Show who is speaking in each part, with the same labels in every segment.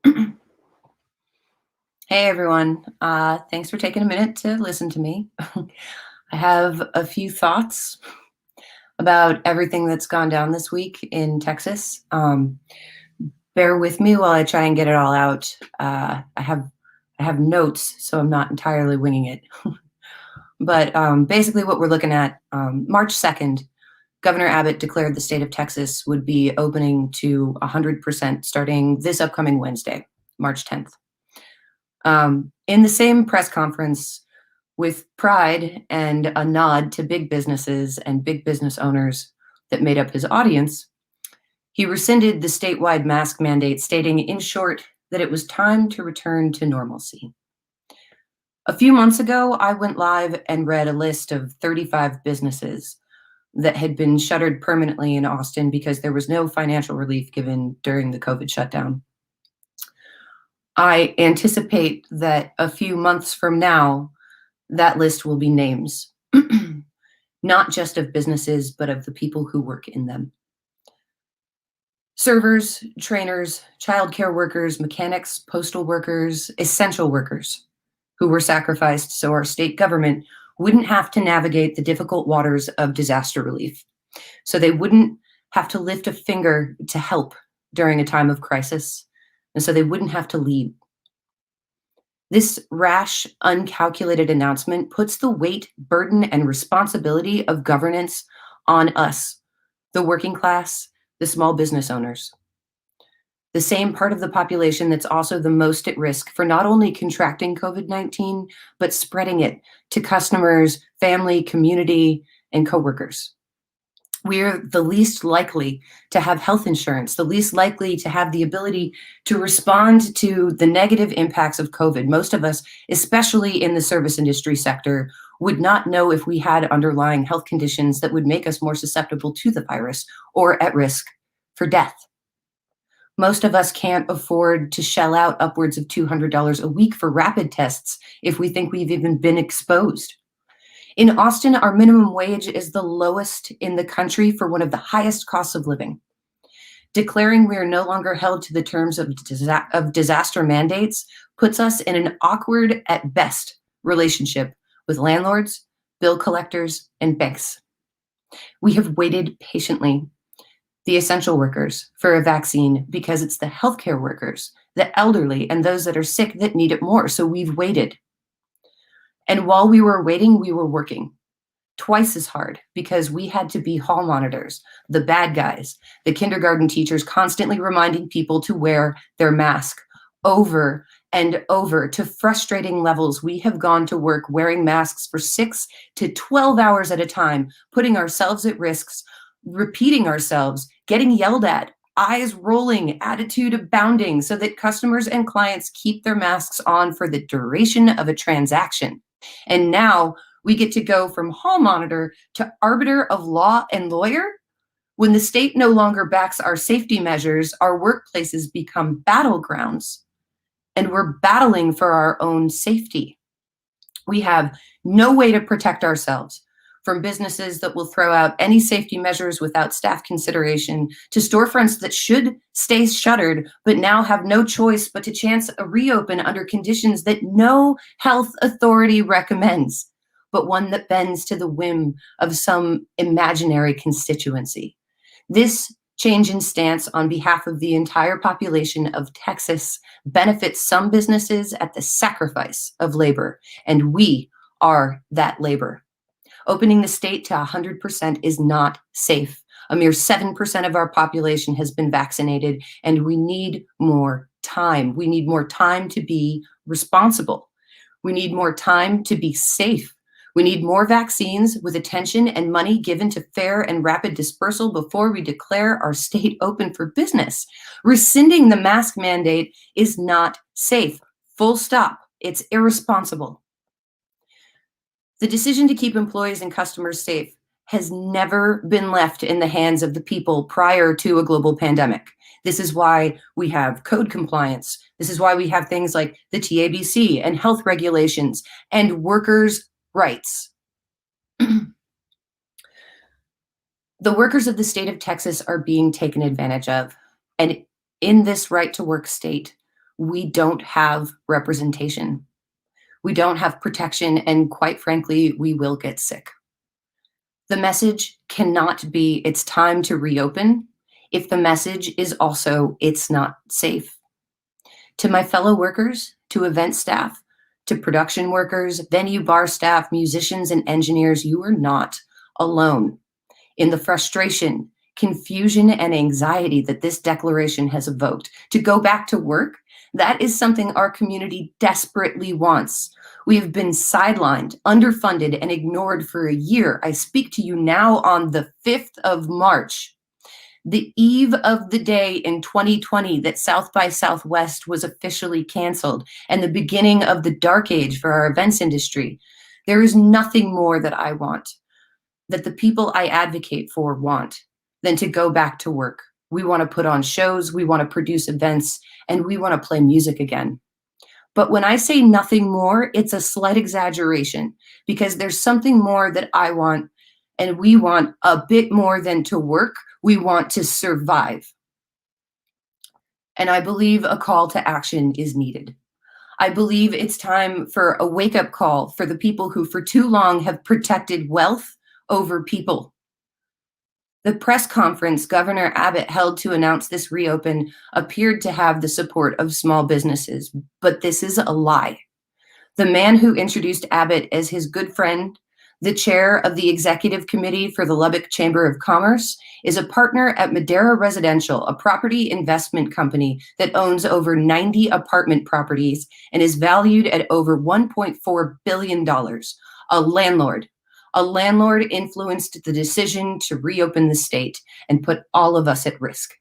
Speaker 1: Hey everyone. Thanks for taking a minute to listen to me. I have a few thoughts about everything that's gone down this week in Texas. Bear with me while I try and get it all out. I have notes, so I'm not entirely winging it. But basically, what we're looking at, March 2nd, Governor Abbott declared the state of Texas would be opening to 100% starting this upcoming Wednesday, March 10th. In the same press conference, with pride and a nod to big businesses and big business owners that made up his audience, he rescinded the statewide mask mandate, stating, in short, that it was time to return to normalcy. A few months ago, I went live and read a list of 35 businesses that had been shuttered permanently in Austin because there was no financial relief given during the COVID shutdown. I anticipate that a few months from now, that list will be names, not just of businesses, but of the people who work in them. Servers, trainers, childcare workers, mechanics, postal workers, essential workers who were sacrificed so our state government wouldn't have to navigate the difficult waters of disaster relief. So they wouldn't have to lift a finger to help during a time of crisis. And so they wouldn't have to leave. This rash, uncalculated announcement puts the weight, burden, and responsibility of governance on us, the working class, the small business owners. The same part of the population that's also the most at risk for not only contracting COVID-19, but spreading it to customers, family, community, and coworkers. We're the least likely to have health insurance, the least likely to have the ability to respond to the negative impacts of COVID. Most of us, especially in the service industry sector, would not know if we had underlying health conditions that would make us more susceptible to the virus or at risk for death. Most of us can't afford to shell out upwards of $200 a week for rapid tests if we think we've even been exposed. In Austin, our minimum wage is the lowest in the country for one of the highest costs of living. Declaring we are no longer held to the terms of disaster mandates puts us in an awkward, at best, relationship with landlords, bill collectors, and banks. We have waited patiently, the essential workers, for a vaccine because it's the healthcare workers, the elderly, and those that are sick that need it more. So we've waited. And while we were waiting, we were working twice as hard because we had to be hall monitors, the bad guys, the kindergarten teachers constantly reminding people to wear their mask over and over to frustrating levels. We have gone to work wearing masks for 6 to 12 hours at a time, putting ourselves at risks, repeating ourselves, getting yelled at, eyes rolling, attitude abounding, so that customers and clients keep their masks on for the duration of a transaction. And now we get to go from hall monitor to arbiter of law and lawyer. When the state no longer backs our safety measures, our workplaces become battlegrounds, and we're battling for our own safety. We have no way to protect ourselves from businesses that will throw out any safety measures without staff consideration, to storefronts that should stay shuttered but now have no choice but to chance a reopen under conditions that no health authority recommends, but one that bends to the whim of some imaginary constituency. This change in stance on behalf of the entire population of Texas benefits some businesses at the sacrifice of labor, and we are that labor. Opening the state to 100% is not safe. A mere 7% of our population has been vaccinated, and we need more time. We need more time to be responsible. We need more time to be safe. We need more vaccines with attention and money given to fair and rapid dispersal before we declare our state open for business. Rescinding the mask mandate is not safe. Full stop. It's irresponsible. The decision to keep employees and customers safe has never been left in the hands of the people prior to a global pandemic. This is why we have code compliance. This is why we have things like the TABC and health regulations and workers' rights. The workers of the state of Texas are being taken advantage of. And in this right to work state, we don't have representation. We don't have protection, and quite frankly, we will get sick. The message cannot be it's time to reopen if the message is also it's not safe. To my fellow workers, to event staff, to production workers, venue bar staff, musicians, and engineers, you are not alone in the frustration, confusion, and anxiety that this declaration has evoked. To go back to work, that is something our community desperately wants. We have been sidelined, underfunded, and ignored for a year. I speak to you now on the 5th of March, the eve of the day in 2020 that South by Southwest was officially canceled and the beginning of the dark age for our events industry. There is nothing more that I want, that the people I advocate for want, than to go back to work. We want to put on shows, we want to produce events, and we want to play music again. But when I say nothing more, it's a slight exaggeration because there's something more that I want, and we want a bit more than to work. We want to survive. And I believe a call to action is needed. I believe it's time for a wake-up call for the people who for too long have protected wealth over people. The press conference Governor Abbott held to announce this reopen appeared to have the support of small businesses, but this is a lie. The man who introduced Abbott as his good friend, the chair of the executive committee for the Lubbock Chamber of Commerce, is a partner at Madera Residential, a property investment company that owns over 90 apartment properties and is valued at over $1.4 billion. A landlord influenced the decision to reopen the state and put all of us at risk.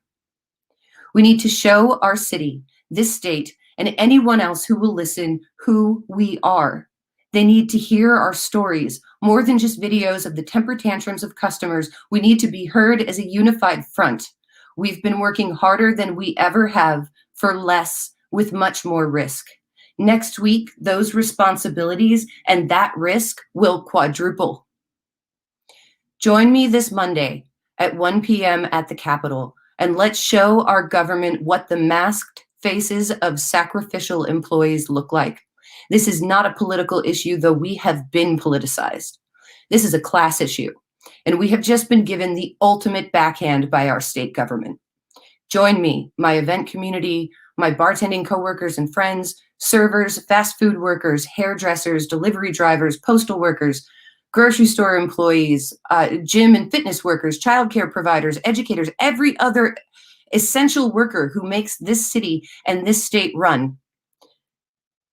Speaker 1: We need to show our city, this state, and anyone else who will listen who we are. They need to hear our stories, more than just videos of the temper tantrums of customers. We need to be heard as a unified front. We've been working harder than we ever have for less with much more risk. Next week, those responsibilities and that risk will quadruple. Join me this Monday at 1 p.m. at the Capitol, and let's show our government what the masked faces of sacrificial employees look like. This is not a political issue, though we have been politicized. This is a class issue, and we have just been given the ultimate backhand by our state government. Join me, my event community, my bartending coworkers and friends, servers, fast food workers, hairdressers, delivery drivers, postal workers, grocery store employees, gym and fitness workers, childcare providers, educators, every other essential worker who makes this city and this state run.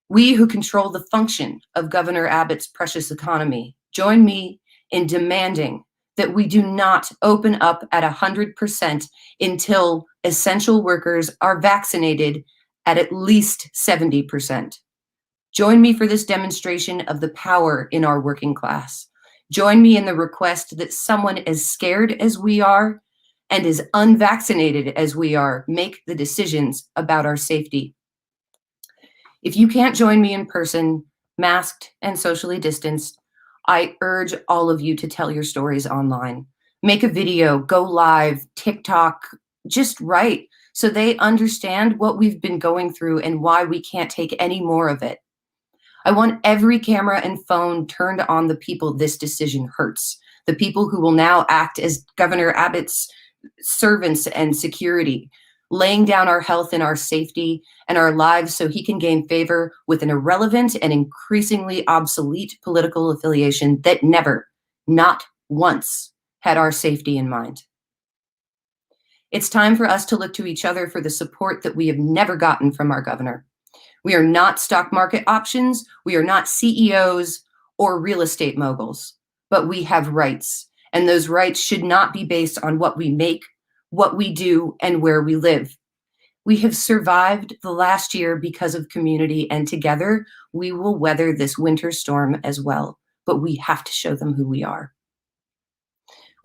Speaker 1: We who control the function of Governor Abbott's precious economy, join me in demanding that we do not open up at 100% until essential workers are vaccinated at least 70%. Join me for this demonstration of the power in our working class. Join me in the request that someone as scared as we are and as unvaccinated as we are make the decisions about our safety. If you can't join me in person, masked and socially distanced, I urge all of you to tell your stories online. Make a video, go live, TikTok, just write so they understand what we've been going through and why we can't take any more of it. I want every camera and phone turned on the people this decision hurts, the people who will now act as Governor Abbott's servants and security, laying down our health and our safety and our lives so he can gain favor with an irrelevant and increasingly obsolete political affiliation that never, not once, had our safety in mind. It's time for us to look to each other for the support that we have never gotten from our governor. We are not stock market options, we are not CEOs or real estate moguls, but we have rights, and those rights should not be based on what we make, what we do, and where we live. We have survived the last year because of community, and together we will weather this winter storm as well, but we have to show them who we are.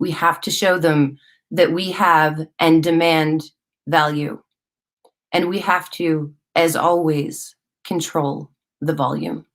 Speaker 1: We have to show them that we have and demand value, and we have to, as always, control the volume.